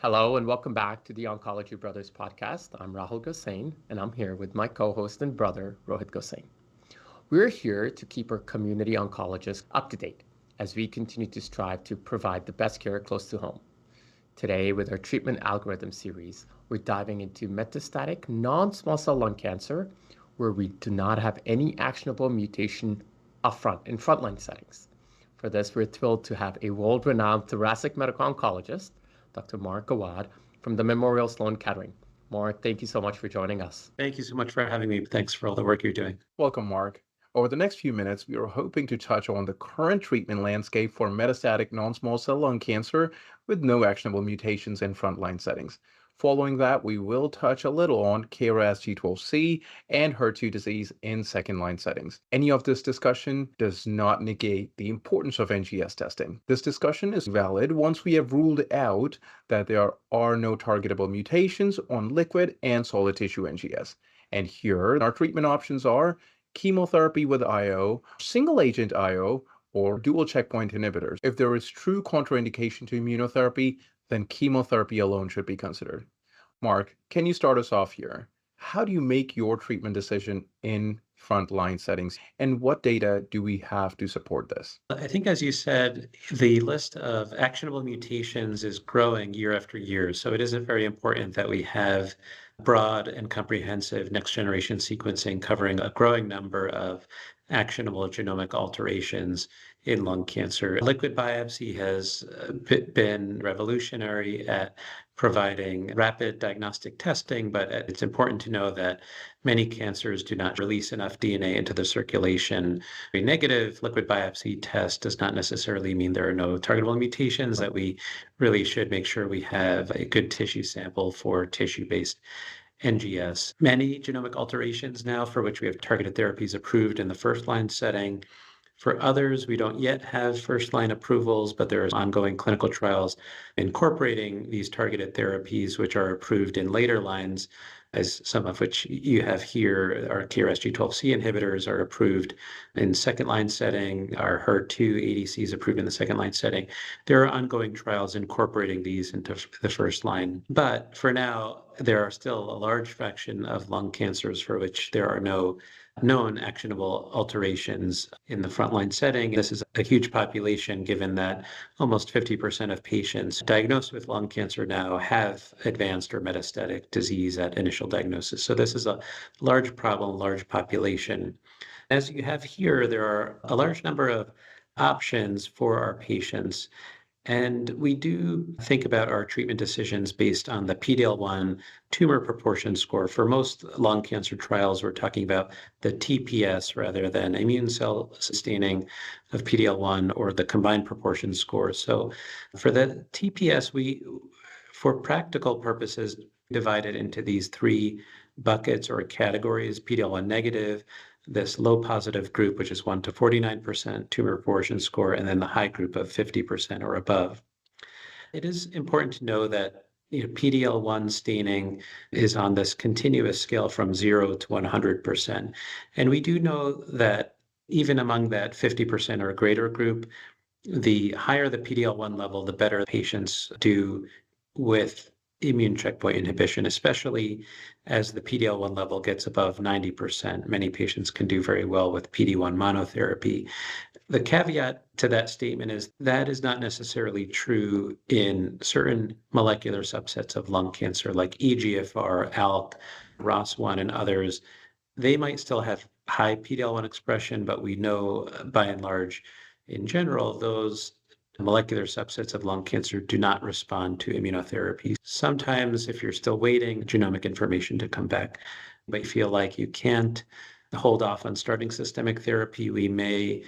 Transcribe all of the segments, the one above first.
Hello and welcome back to the Oncology Brothers podcast. I'm Rahul Gosain and I'm here with my co-host and brother, Rohit Gosain. We're here to keep our community oncologists up to date as we continue to strive to provide the best care close to home. Today, with our treatment algorithm series, we're diving into metastatic non-small cell lung cancer where we do not have any actionable mutation upfront in frontline settings. For this, we're thrilled to have a world-renowned thoracic medical oncologist, Dr. Mark Awad, from the Memorial Sloan Kettering. Mark, thank you so much for joining us. Thank you so much for having me. Thanks for all the work you're doing. Welcome, Mark. Over the next few minutes, we are hoping to touch on the current treatment landscape for metastatic non-small cell lung cancer with no actionable mutations in frontline settings. Following that, we will touch a little on KRAS G12C and HER2 disease in second-line settings. Any of this discussion does not negate the importance of NGS testing. This discussion is valid once we have ruled out that there are no targetable mutations on liquid and solid tissue NGS. And here, our treatment options are chemotherapy with IO, single-agent IO, or dual checkpoint inhibitors. If there is true contraindication to immunotherapy, then chemotherapy alone should be considered. Mark, can you start us off here? How do you make your treatment decision in frontline settings, and what data do we have to support this? I think, as you said, the list of actionable mutations is growing year after year. So it isn't very important that we have broad and comprehensive next generation sequencing covering a growing number of actionable genomic alterations in lung cancer. Liquid biopsy has been revolutionary at providing rapid diagnostic testing, but it's important to know that many cancers do not release enough DNA into the circulation. A negative liquid biopsy test does not necessarily mean there are no targetable mutations, that we really should make sure we have a good tissue sample for tissue-based NGS. Many genomic alterations now for which we have targeted therapies approved in the first-line setting. For others, we don't yet have first-line approvals, but there are ongoing clinical trials incorporating these targeted therapies, which are approved in later lines, as some of which you have here. Our KRAS G12C inhibitors are approved in second-line setting. Our HER2 ADCs approved in the second-line setting. There are ongoing trials incorporating these into the first line. But for now, there are still a large fraction of lung cancers for which there are no known actionable alterations in the frontline setting. This is a huge population, given that almost 50% of patients diagnosed with lung cancer now have advanced or metastatic disease at initial diagnosis. So this is a large problem, large population. As you have here, there are a large number of options for our patients. And we do think about our treatment decisions based on the PD-L1 tumor proportion score. For most lung cancer trials, we're talking about the TPS rather than immune cell staining of PD-L1 or the combined proportion score. So for the TPS, we, for practical purposes, divide it into these three buckets or categories: PD-L1 negative, this low positive group, which is 1 to 49% tumor proportion score, and then the high group of 50% or above. It is important to know that PD-L1 staining is on this continuous scale from 0 to 100%. And we do know that even among that 50% or greater group, the higher the PD-L1 level, the better patients do with immune checkpoint inhibition, especially as the PD-L1 level gets above 90%. Many patients can do very well with PD-1 monotherapy. The caveat to that statement is that is not necessarily true in certain molecular subsets of lung cancer, like EGFR, ALK, ROS1, and others. They might still have high PD-L1 expression, but we know by and large, in general, those molecular subsets of lung cancer do not respond to immunotherapy. Sometimes, if you're still waiting genomic information to come back, but you feel like you can't hold off on starting systemic therapy, we may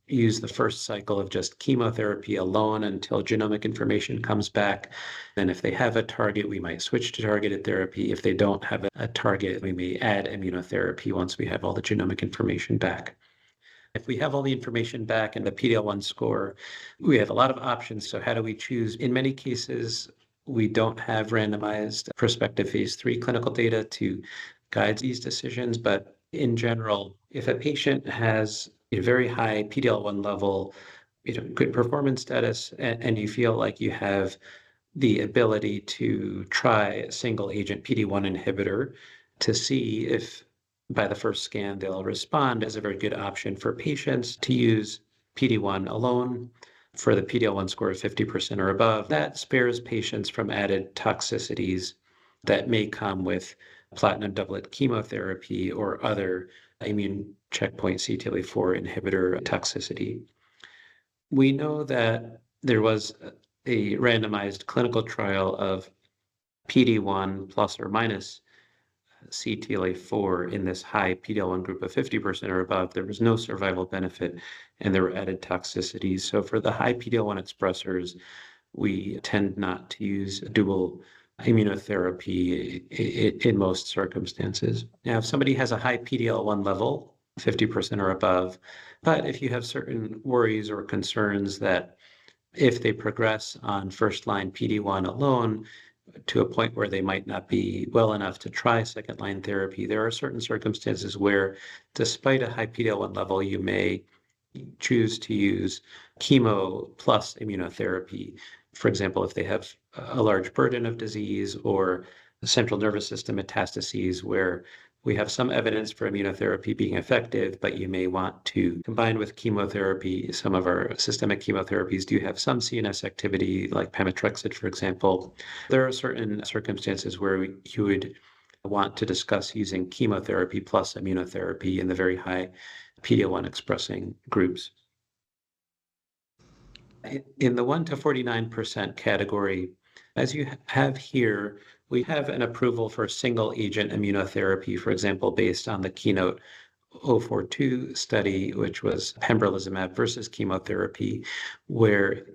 use the first cycle of just chemotherapy alone until genomic information comes back. Then if they have a target, we might switch to targeted therapy. If they don't have a target, we may add immunotherapy once we have all the genomic information back. If we have all the information back and the PD-L1 score, we have a lot of options. So how do we choose? In many cases, we don't have randomized prospective phase 3 clinical data to guide these decisions. But in general, if a patient has a very high PD-L1 level, good performance status, and you feel like you have the ability to try a single agent PD-1 inhibitor to see if by the first scan they'll respond as a very good option for patients to use PD-1 alone for the PD-L1 score of 50% or above. That spares patients from added toxicities that may come with platinum doublet chemotherapy or other immune checkpoint CTLA-4 inhibitor toxicity. We know that there was a randomized clinical trial of PD-1 plus or minus CTLA-4 in this high PD-L1 group of 50% or above. There was no survival benefit and there were added toxicities. So for the high PD-L1 expressors, we tend not to use dual immunotherapy in most circumstances. Now, if somebody has a high PD-L1 level, 50% or above, but if you have certain worries or concerns that if they progress on first-line PD-1 alone to a point where they might not be well enough to try second-line therapy, there are certain circumstances where, despite a high PD-L1 level, you may choose to use chemo plus immunotherapy. For example, if they have a large burden of disease or central nervous system metastases where we have some evidence for immunotherapy being effective, but you may want to combine with chemotherapy. Some of our systemic chemotherapies do have some CNS activity, like pemetrexed, for example. There are certain circumstances where you would want to discuss using chemotherapy plus immunotherapy in the very high PD-L1 expressing groups. In the 1 to 49% category, as you have here, we have an approval for single agent immunotherapy, for example, based on the Keynote 042 study, which was pembrolizumab versus chemotherapy, where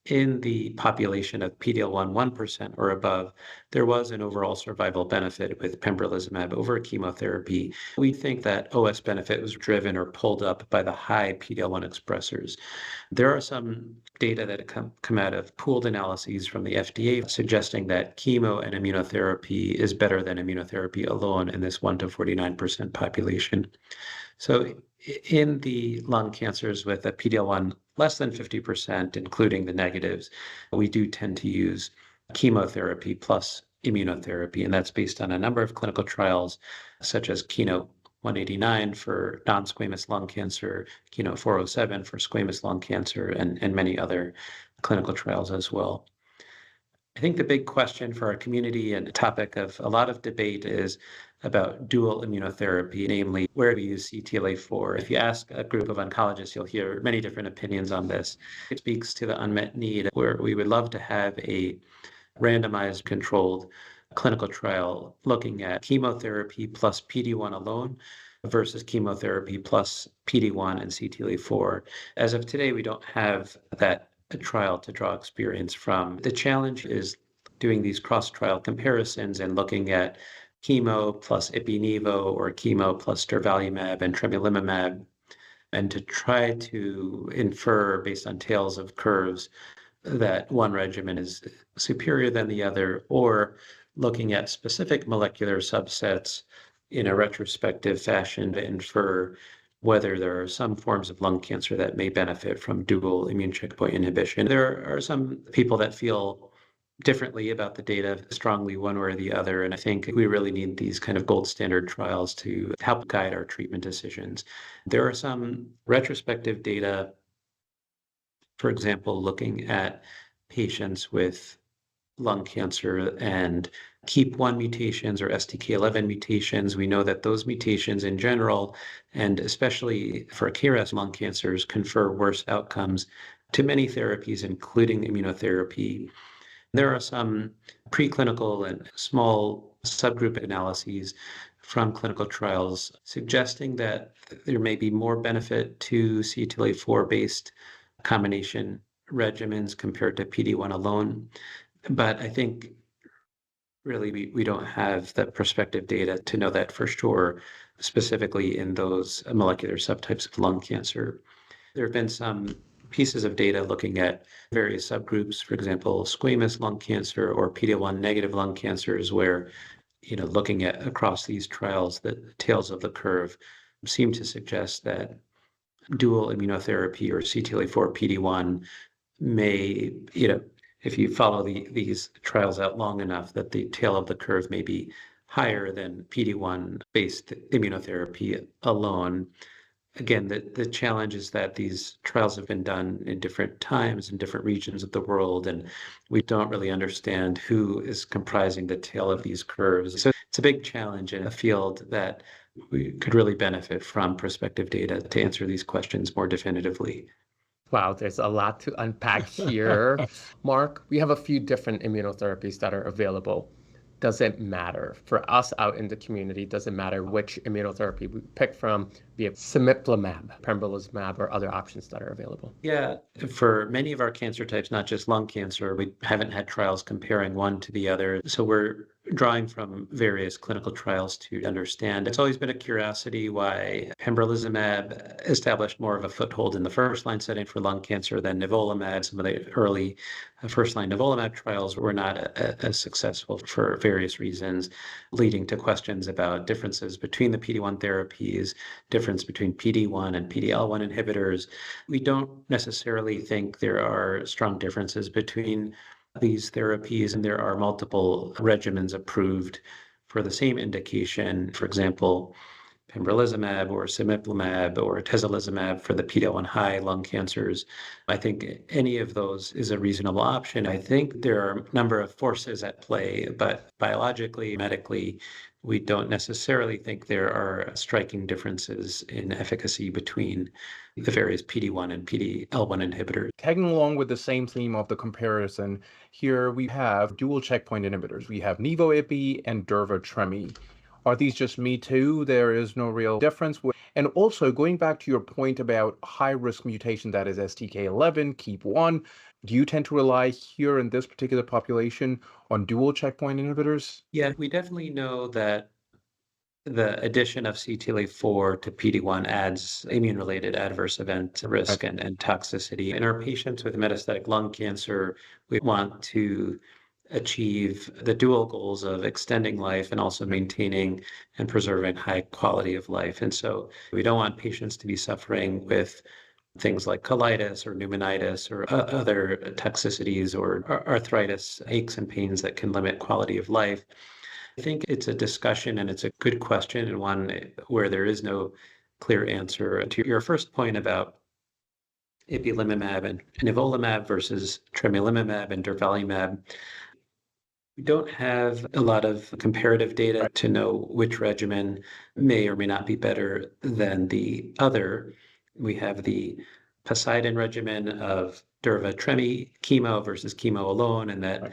in the population of PD-L1 1% or above, there was an overall survival benefit with pembrolizumab over chemotherapy. We think that OS benefit was driven or pulled up by the high PD-L1 expressors. There are some data that come out of pooled analyses from the FDA suggesting that chemo and immunotherapy is better than immunotherapy alone in this 1 to 49% population. So in the lung cancers with a PD-L1 less than 50%, including the negatives, we do tend to use chemotherapy plus immunotherapy, and that's based on a number of clinical trials, such as Keynote 189 for non-squamous lung cancer, Keynote 407 for squamous lung cancer, and many other clinical trials as well. I think the big question for our community and a topic of a lot of debate is about dual immunotherapy, namely where to use CTLA-4. If you ask a group of oncologists, you'll hear many different opinions on this. It speaks to the unmet need where we would love to have a randomized controlled clinical trial looking at chemotherapy plus PD-1 alone versus chemotherapy plus PD-1 and CTLA-4. As of today, we don't have that trial to draw experience from. The challenge is doing these cross-trial comparisons and looking at chemo plus ipi-nivo or chemo plus durvalumab and tremelimumab, and to try to infer based on tails of curves that one regimen is superior than the other, or looking at specific molecular subsets in a retrospective fashion to infer whether there are some forms of lung cancer that may benefit from dual immune checkpoint inhibition. There are some people that feel differently about the data, strongly one way or the other, and I think we really need these kind of gold standard trials to help guide our treatment decisions. There are some retrospective data, for example, looking at patients with lung cancer and KEAP1 mutations or STK11 mutations. We know that those mutations in general, and especially for KRAS lung cancers, confer worse outcomes to many therapies, including immunotherapy. There are some preclinical and small subgroup analyses from clinical trials suggesting that there may be more benefit to CTLA-4 based combination regimens compared to PD-1 alone. But I think really we don't have the prospective data to know that for sure, specifically in those molecular subtypes of lung cancer. There have been some pieces of data looking at various subgroups, for example, squamous lung cancer or PD-L1 negative lung cancers, where, looking at across these trials, the tails of the curve seem to suggest that dual immunotherapy or CTLA-4 PD-1 may, if you follow these trials out long enough, that the tail of the curve may be higher than PD-1 based immunotherapy alone. Again, the challenge is that these trials have been done in different times in different regions of the world, and we don't really understand who is comprising the tail of these curves. So it's a big challenge in a field that we could really benefit from prospective data to answer these questions more definitively. Wow, there's a lot to unpack here. Mark, we have a few different immunotherapies that are available. Does it matter for us out in the community? Does it matter which immunotherapy we pick from, be it cemiplimab, pembrolizumab, or other options that are available? Yeah, for many of our cancer types, not just lung cancer, we haven't had trials comparing one to the other. So we're drawing from various clinical trials to understand. It's always been a curiosity why pembrolizumab established more of a foothold in the first-line setting for lung cancer than nivolumab. Some of the early first-line nivolumab trials were not as successful for various reasons, leading to questions about differences between the PD-1 therapies, difference between PD-1 and PD-L1 inhibitors. We don't necessarily think there are strong differences between these therapies, and there are multiple regimens approved for the same indication. For example, pembrolizumab or cemiplimab or atezolizumab for the PD-L1 high lung cancers. I think any of those is a reasonable option. I think there are a number of forces at play, but biologically, medically, we don't necessarily think there are striking differences in efficacy between the various PD-1 and PD-L1 inhibitors. Tagging along with the same theme of the comparison, here we have dual checkpoint inhibitors. We have nivo-ipi and durva-tremi. Are these just me too? There is no real difference. And also going back to your point about high-risk mutation, that is STK11, KEAP1, do you tend to rely here in this particular population on dual checkpoint inhibitors? Yeah, we definitely know that the addition of CTLA-4 to PD-1 adds immune-related adverse event risk and toxicity. In our patients with metastatic lung cancer, we want to achieve the dual goals of extending life and also maintaining and preserving high quality of life. And so we don't want patients to be suffering with things like colitis or pneumonitis or other toxicities or arthritis, aches and pains that can limit quality of life. I think it's a discussion and it's a good question, and one where there is no clear answer. To your first point about ipilimumab and nivolumab versus tremelimumab and durvalumab, we don't have a lot of comparative data to know which regimen may or may not be better than the other. We have the Poseidon regimen of durva-tremi chemo versus chemo alone, and that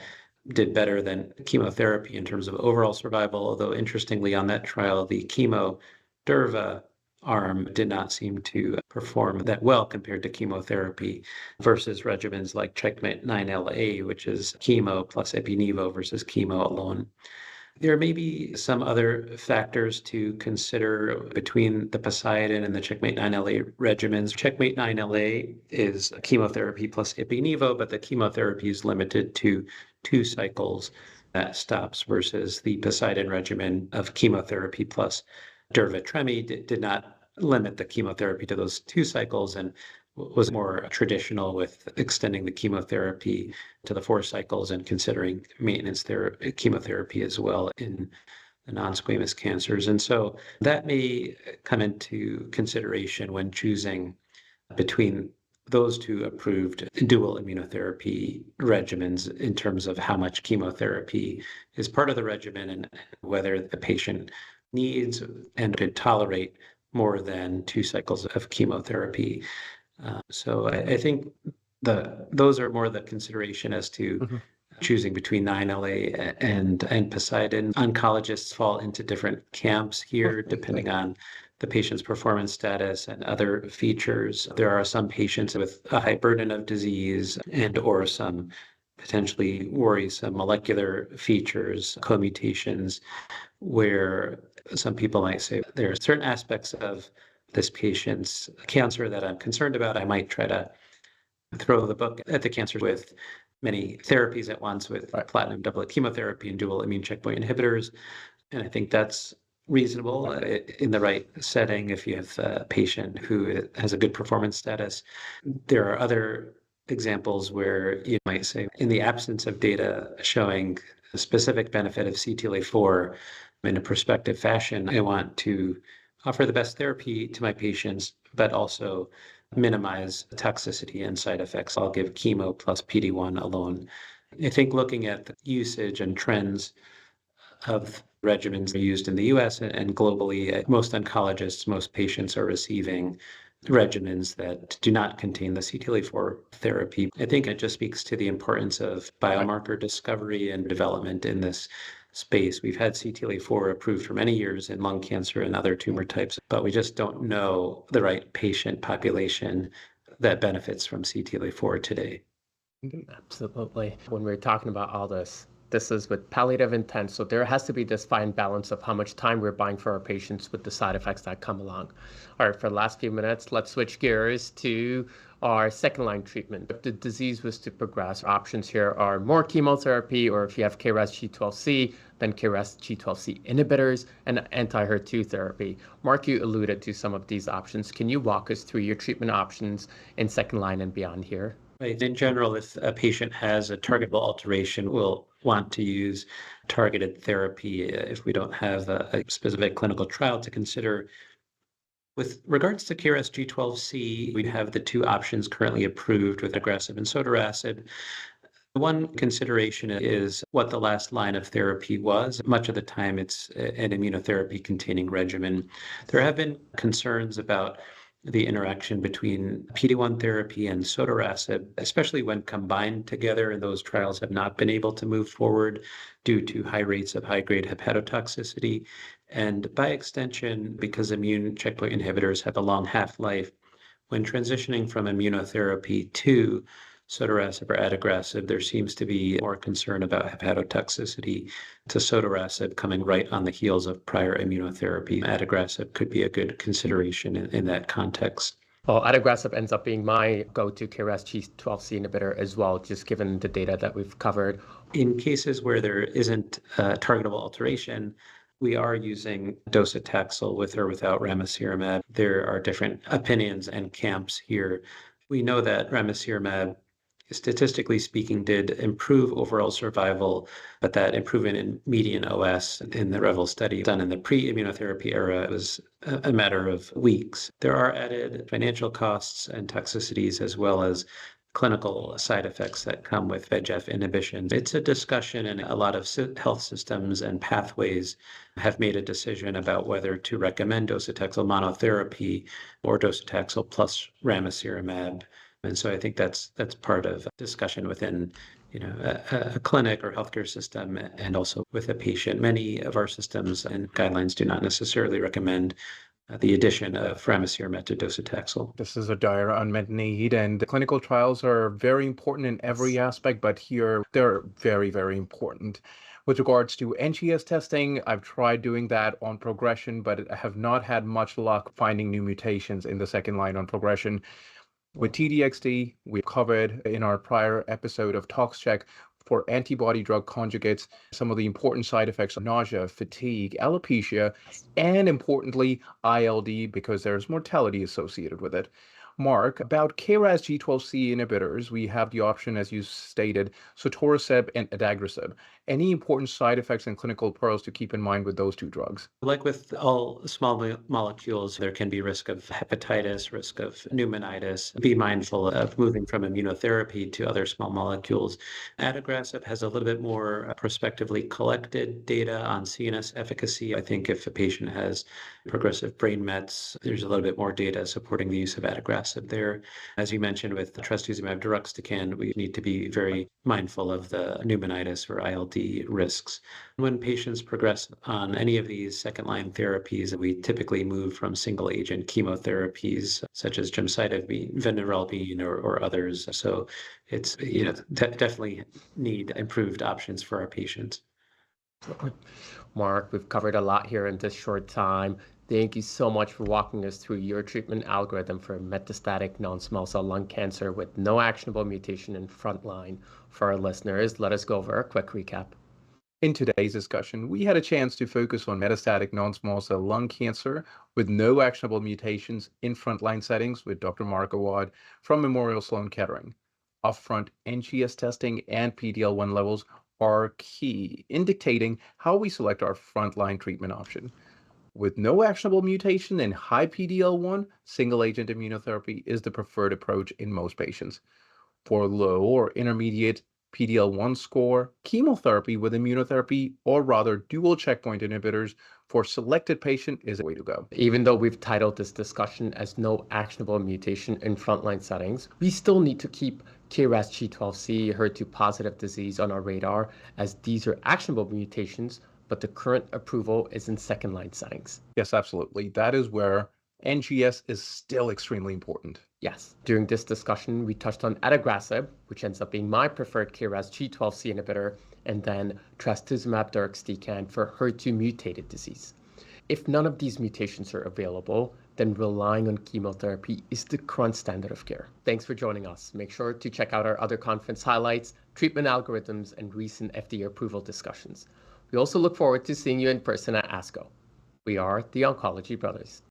did better than chemotherapy in terms of overall survival, although interestingly on that trial, the chemo-durva arm did not seem to perform that well compared to chemotherapy versus regimens like Checkmate 9LA, which is chemo plus ipi-nivo versus chemo alone. There may be some other factors to consider between the Poseidon and the Checkmate 9LA regimens. Checkmate 9LA is chemotherapy plus ipi-nivo, but the chemotherapy is limited to 2 cycles that stops, versus the Poseidon regimen of chemotherapy plus durva-tremi did not limit the chemotherapy to those 2 cycles and was more traditional with extending the chemotherapy to the 4 cycles and considering maintenance chemotherapy as well in the non-squamous cancers. And so that may come into consideration when choosing between those 2 approved dual immunotherapy regimens in terms of how much chemotherapy is part of the regimen and whether the patient needs and could tolerate more than 2 cycles of chemotherapy. So I think those are more the consideration as to choosing between 9LA and Poseidon. Oncologists fall into different camps here, depending on the patient's performance status and other features. There are some patients with a high burden of disease and or some potentially worrisome molecular features, co-mutations, where some people might say there are certain aspects of this patient's cancer that I'm concerned about. I might try to throw the book at the cancer with many therapies at once, with platinum doublet chemotherapy and dual immune checkpoint inhibitors. And I think that's reasonable in the right setting if you have a patient who has a good performance status. There are other examples where you might say, in the absence of data showing a specific benefit of CTLA-4 in a prospective fashion, I want to offer the best therapy to my patients, but also minimize toxicity and side effects. I'll give chemo plus PD-1 alone. I think looking at the usage and trends of regimens used in the US and globally, most oncologists, most patients are receiving regimens that do not contain the CTLA-4 therapy. I think it just speaks to the importance of biomarker discovery and development in this space. We've had CTLA-4 approved for many years in lung cancer and other tumor types, but we just don't know the right patient population that benefits from CTLA-4 today. Absolutely. When we're talking about all this is with palliative intent. So there has to be this fine balance of how much time we're buying for our patients with the side effects that come along. All right, for the last few minutes, let's switch gears to our second line treatment. If the disease was to progress, options here are more chemotherapy, or if you have KRAS G12C, then KRAS G12C inhibitors and anti-HER2 therapy. Mark, you alluded to some of these options. Can you walk us through your treatment options in second line and beyond here? Right. In general, if a patient has a targetable alteration, we'll want to use targeted therapy if we don't have a specific clinical trial to consider. With regards to KRAS G12C, we have the two options currently approved with adagrasib and sotorasib. One consideration is what the last line of therapy was. Much of the time, it's an immunotherapy containing regimen. There have been concerns about the interaction between PD-1 therapy and sotorasib, especially when combined together, and those trials have not been able to move forward due to high rates of high-grade hepatotoxicity. And by extension, because immune checkpoint inhibitors have a long half-life, when transitioning from immunotherapy to sotorasib or adagrasib, there seems to be more concern about hepatotoxicity to sotorasib coming right on the heels of prior immunotherapy. Adagrasib could be a good consideration in that context. Well, adagrasib ends up being my go-to KRAS G12C inhibitor as well, just given the data that we've covered. In cases where there isn't a targetable alteration, we are using docetaxel with or without ramucirumab. There are different opinions and camps here. We know that ramucirumab, statistically speaking, did improve overall survival, but that improvement in median OS in the REVEL study done in the pre-immunotherapy era was a matter of weeks. There are added financial costs and toxicities as well as clinical side effects that come with VEGF inhibition. It's a discussion, and a lot of health systems and pathways have made a decision about whether to recommend docetaxel monotherapy or docetaxel plus ramucirumab. And so I think that's part of discussion within a clinic or healthcare system, and also with a patient. Many of our systems and guidelines do not necessarily recommend the addition of ramucirumab to docetaxel. This is a dire unmet need, and the clinical trials are very important in every aspect, but here they're very, very important. With regards to NGS testing, I've tried doing that on progression, but I have not had much luck finding new mutations in the second line on progression. With TDXD, we covered in our prior episode of ToxCheck for antibody drug conjugates some of the important side effects of nausea, fatigue, alopecia, and importantly, ILD, because there's mortality associated with it. Mark, about KRAS G12C inhibitors, we have the option, as you stated, sotorasib and adagrasib. Any important side effects and clinical pearls to keep in mind with those two drugs? Like with all small molecules, there can be risk of hepatitis, risk of pneumonitis. Be mindful of moving from immunotherapy to other small molecules. Adagrasib has a little bit more prospectively collected data on CNS efficacy. I think if a patient has progressive brain mets, there's a little bit more data supporting the use of adagrasib there. As you mentioned with trastuzumab deruxtecan, we need to be very mindful of the pneumonitis or ILD risks. When patients progress on any of these second-line therapies, we typically move from single-agent chemotherapies such as gemcitabine, vinorelbine, or others. So it's definitely need improved options for our patients. Mark, we've covered a lot here in this short time. Thank you so much for walking us through your treatment algorithm for metastatic non-small cell lung cancer with no actionable mutation in frontline. For our listeners, let us go over a quick recap. In today's discussion, we had a chance to focus on metastatic non-small cell lung cancer with no actionable mutations in frontline settings with Dr. Mark Awad from Memorial Sloan Kettering. Upfront NGS testing and PD-L1 levels are key in dictating how we select our frontline treatment option. With no actionable mutation and high PD-L1, single-agent immunotherapy is the preferred approach in most patients. For low or intermediate PD-L1 score, chemotherapy with immunotherapy, or rather dual checkpoint inhibitors for selected patient is a way to go. Even though we've titled this discussion as no actionable mutation in frontline settings, we still need to keep KRAS G12C, HER2 positive disease on our radar, as these are actionable mutations, but the current approval is in second line settings. Yes, absolutely. That is where NGS is still extremely important. Yes, during this discussion, we touched on adagrasib, which ends up being my preferred KRAS G12C inhibitor, and then trastuzumab deruxtecan for HER2 mutated disease. If none of these mutations are available, then relying on chemotherapy is the current standard of care. Thanks for joining us. Make sure to check out our other conference highlights, treatment algorithms, and recent FDA approval discussions. We also look forward to seeing you in person at ASCO. We are the Oncology Brothers.